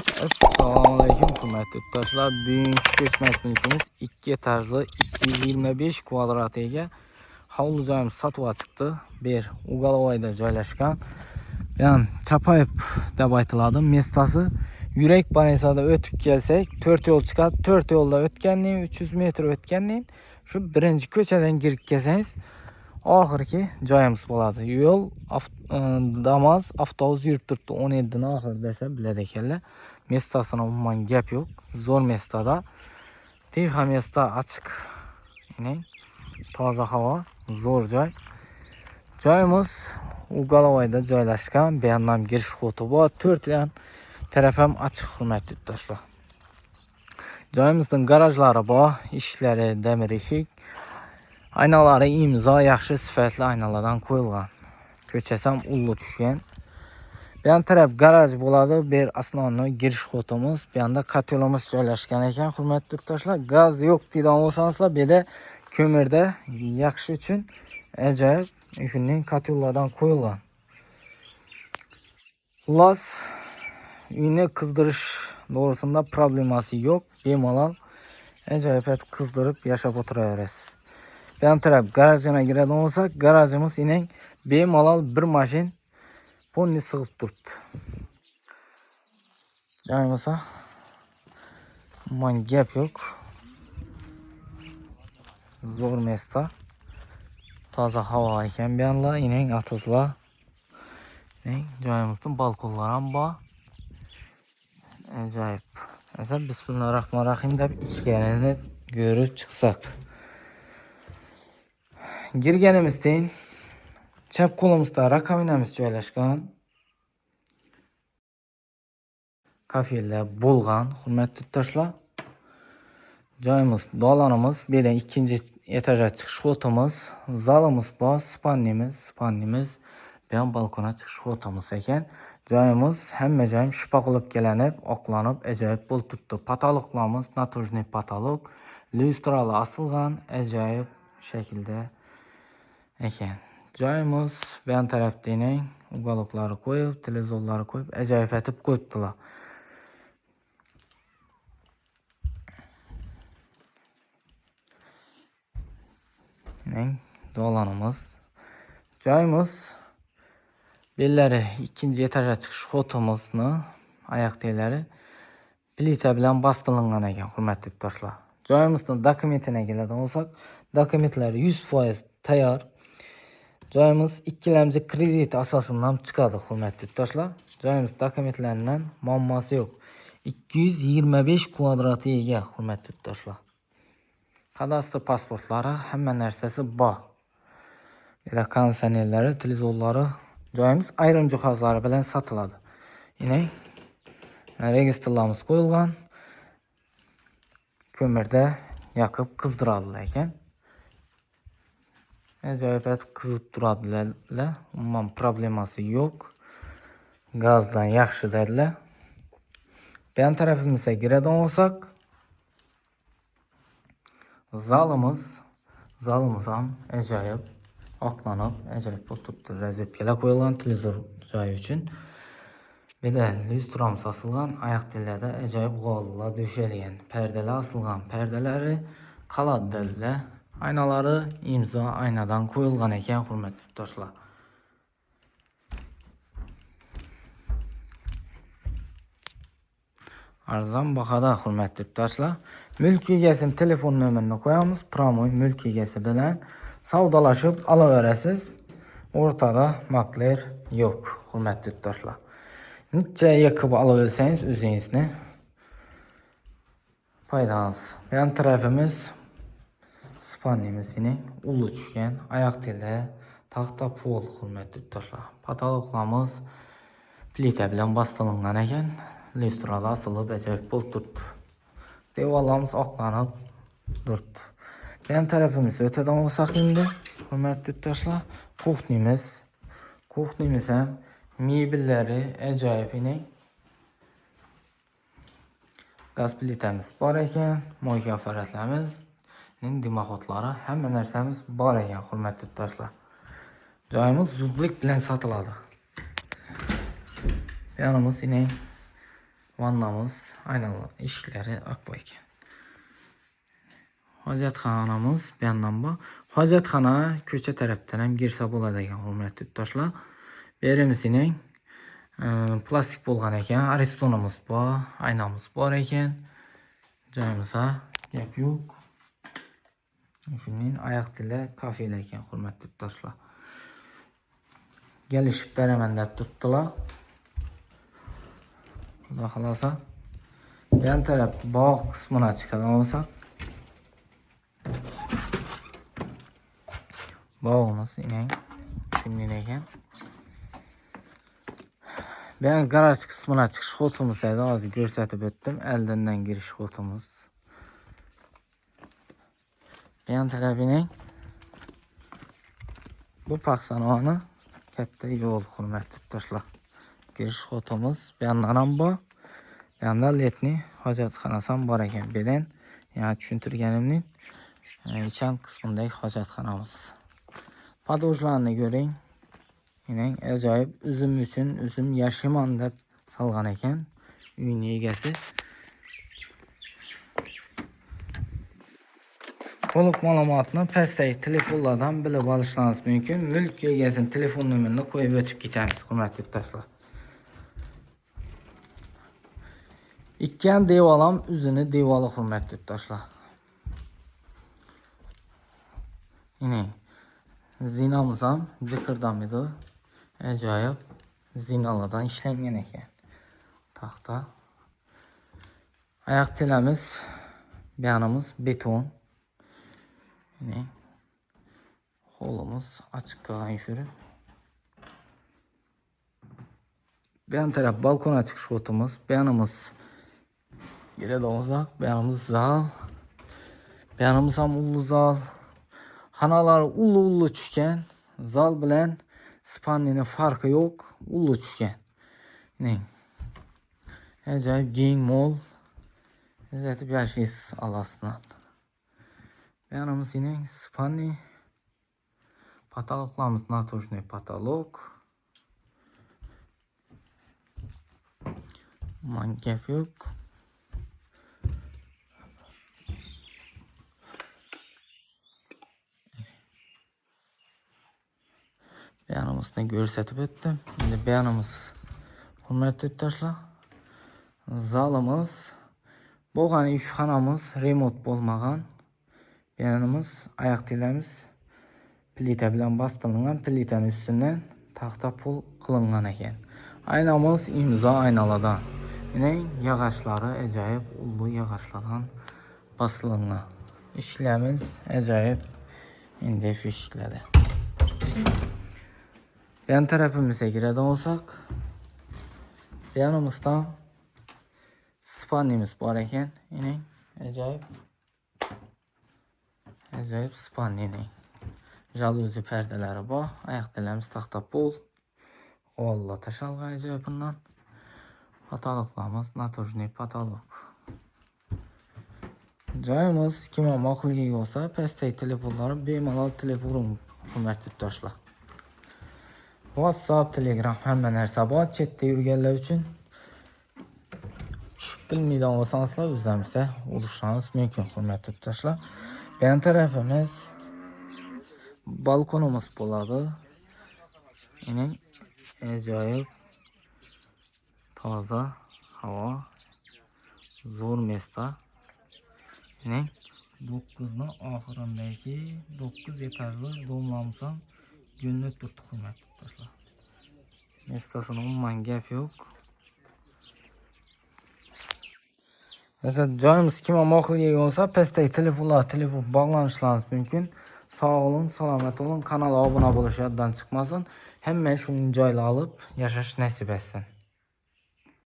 Assalomu alaykum hurmatli yurtdoshlar. Bugungi ko'chmas mulkimiz 2 etajli 225 kvadrat ega hovli joyimiz sotuvga chiqdi. Bir Ugalovayda joylashgan. Yani Çapayip deb aytiladi. Mestasi Yurak Banesada o'tib kelsak 4 yo'l chiqadi. 4 yo'lda o'tgandan 300 metr o'tgandan shu birinchi ko'chadan kirib kelsangiz oxirgi joyimiz bo'ladi. Yo'l Damas avtobus yurib turibdi 17 dan oxir desa biladi ekanlar. Mestasini umuman gap yo'q. Zo'r mestada. Tixa mesta açık. Yine toza havo, zo'r joy. Joyimiz Ugalovayda joylashgan. Bu yandan girish xoti bor. 4 yan taraf ham açık hurmatli yurtdoshlar. Joyimizning garajlari bor, eshiklari demir eshik. Aynaları imzo, yaxshi sifatli aynalardan qo'yilgan. Ko'chasi ham ullu tushgan. Bu yan taraf garaj bo'ladi. Bir asosiy girish xotimiz. Bu yanda kotelimiz joylashgan ekan. Hurmatli yurtdoshlar, gaz yo'q degan bo'lsangizlar, bu yerda ko'mirda yaxshi uchun ajoyib shunday kotellardan qo'yilgan. Xullas, uyni qizdirish doğrusunda problemasi yo'q. Bemalol ajoyib qizdirib yashab o'tiraverasiz. Bu yan taraf garajına giradigan bo'lsak, garajimiz yine bemalol bir mashin ponni sig'ib turibdi. Joyimizda man gap yo'q. Zo'r mesta. Toza havo ekan bu yanlar, yine atizlar. Joyimizda balkonlar ham bor. Ajoyib. Mesela Bismillahirrahmanirrahim deb ichkarini ko'rib chiqsak. Girganimizdan chap qo'limizda rakovinamiz joylashgan. Kafellar bo'lgan, hurmatli yurtdoshlar. Joyimiz, dolonimiz, belə ikinci etaja chiqish xotimiz, zalimiz bor, spannimiz, bu balkona chiqish xotimiz ekan. Joyimiz hamma joyim shipa qilib kelanib, oqlanib, ajoyib bo'lib turibdi. Patologlarimiz naturjniy patolog, lyustralar asilgan, ajoyib shaklda ekan. Joyimiz bu yan tarafda yine ugalokları qo'yib, televizorlari qo'yib, ajoyib etib qo'yibdilar. Dolanımız. Joyimiz belləri ikinci etaja chiqish xotimizni oyoq teglari plita bilan bastırılgan ekan, hurmatli yurtdoshlar. Joyimizning dokumentine keladigan bo'lsak, dokumentlari 100% tayyor. Joyimiz ikkilamchi kredit asosidan chiqadi, hurmatli yurtdoshlar. Joyimiz dokumentlaridan muammosi yo'q. 225 kvadrat ega, hurmatli yurtdoshlar. Kadastr pasportlari, hamma narsasi bor. Belə konditsionerlari, televizorlari, joyimiz ayrim jihozlari bilan sotiladi. Yine registrlarimiz qo'yilgan. Ko'mirda yoqib qizdiradilar ekan. Ajoyib qizib turadilar. Umuman problemasi yo'q. Gazdan yaxshi dedilar. Bu yan tarafimizga kiradigan bo'lsak, zalimiz ham ajoyib oqlanib, ajoyib bo'lib turibdi. Rozetkalar qo'yilgan televizor joyi uchun. Belə lyustramiz asılgan, oyoq tellarda ajoyib g'ollar döşəlgan. Perdeler asılgan, perdeleri qalad dedilar. Aynaları imzo aynadan qo'yilgan ekan, hurmatli yurtdoshlar. Arzon bahada, hurmatli yurtdoshlar. Mulk egasining telefon nomerini qo'yamiz. Promoy mulk egasi bilan savdolashib olaverasiz. O'rtada makler yo'q, hurmatli yurtdoshlar. Necha yaqib olaversangiz o'zingizni foydangiz. Yan tarafimiz spannimiz yine ulu tushgan, oyoq teli, taxta pol, hurmatli yurtdoshlar. Patologlarimiz plita bilan bastırılgan ekan. Lyustralar asılib ajoyib bo'lib turibdi. Devorlarimiz oqlanib turibdi. Yan tarafimiz o'tadigan bo'lsak endi, hurmatli yurtdoshlar, kuxnimiz ham mebellari ajoyib yine. Gaz plitamiz bor ekan, moyka apparatlarimiz, dimoxodlari, hamma narsamiz bor ekan, hurmatli yurtdoshlar. Joyimiz zudlik bilan sotiladi. Yanımız yine Vannamız, aynalı eshikleri akboy ekan. Hojatxonamiz bu yandan bor. Hojatxona ko'cha tarafdan ham girsa bo'ladi ekan, hurmatli yurtdoshlar. Berimizining plastik bo'lgan ekan, aristonamiz bor, aynamiz bor ekan. Joyimizda gap yo'q. Shuning oyoq tili kafelar ekan, hurmatli yurtdoshlar. Gelishib beraman deb turibdilar. Xudo xolosa. Yan taraf bog' qismini chiqadan olsak. Bog'imiz shunday ekan. Ben garaj qismini chiqish xotimiz edi, hozir ko'rsatib o'tdim. Oldindan girish xotimiz. Yan tarafining bu paxsanoni katta yo'l, hurmatli yurtdoshlar. Girish xotimiz bu yandan ham bor. Bu yanda letni hojatxonasi ham bor ekan. Beden, yani tushuntirganimning ichan qismidagi hojatxonamiz. Padojlarni ko'ring. Yine ajoyib üzüm uchun üzüm yashiman deb salgan ekan uyning egasi. To'liq ma'lumotni pastdagi telefonlardan bilib olishingiz mumkin. Mulk egasining telefon nomerini qo'yib o'tib ketamiz, hurmatli yurtdoshlar. Ikkan devolam uzuni devoli, hurmatli yurtdoshlar. Yine zinamiz ham jiqirdan edi. Ajoyib zinalardan ishlangan ekan. Taxta. Oyoq tilamiz, buyanimiz beton. Yine qo'limiz ochiq qolgan shuri. Bu yan taraf balkona chiqish o'timiz. Buyanimiz giradozaq, buyanimiz zal. Buyanimiz ham ullu zal. Xonalar ullu tushgan. Zal bilan spannini farqi yo'q, ullu tushgan. Yine ajoyib keng mol. Izlatib yashaysiz alasidan. Yanımız yine spanni. Потолокlarımız натужный потолок. Gap yo'q. Beyanımızdan ko'rsatib o'tdim. Endi beyanimiz, hurmatli yurtdoshlar, zalimiz, bo'lgan ishxonamiz remont bo'lmagan. Beyanimiz, oyoq tilamiz plita bilan bostirilgan, plitaning ustidan taxta pul qilingan ekan. Aynamiz imzo aynalardan. Yine yog'ochlari ajoyib ullu yog'ochlardan bostirilgan. Ishlarimiz ajoyib endi ishladi. Yan tarafimizga kiradigan olsak, yanimizda spannimiz bor ekan. Yine ajoyib spannining jaluzi perdalari bor. Oyoq tilamiz taxta pul. Qo'llar tashalgan ajoyib bundan. Потолокlarimiz натужный потолок. Joyimiz kimga ma'qulga bo'lsa, pastdagi telefonlar bemalol telefon, hurmatli yurtdoshlar. WhatsApp, Telegram hamma narsa bor. Chetda yurganlar uchun tushib bilmaydigan bo'lsangizlar, o'zimizga urishingiz mumkin, hurmatli yurtdoshlar. Bu yan tarafimiz balkonimiz bo'ladi. Yine ajoyib toza havo, zo'r mesda. Yine 9 oxirindagi 9 etajli domlarimiz ham yonib turibdi, hurmatli yurtdoshlar. Mestasini umuman gap yo'q. Mesela joyimiz kimga ma'qulga bo'lsa, pastdagi telefonlar telefon bog'lanishlaringiz mumkin. Sog' olun, salomat olun, kanalga obuna bo'lish yoddan chiqmasin. Hamma shuni joyga olib yashash nasib etsin.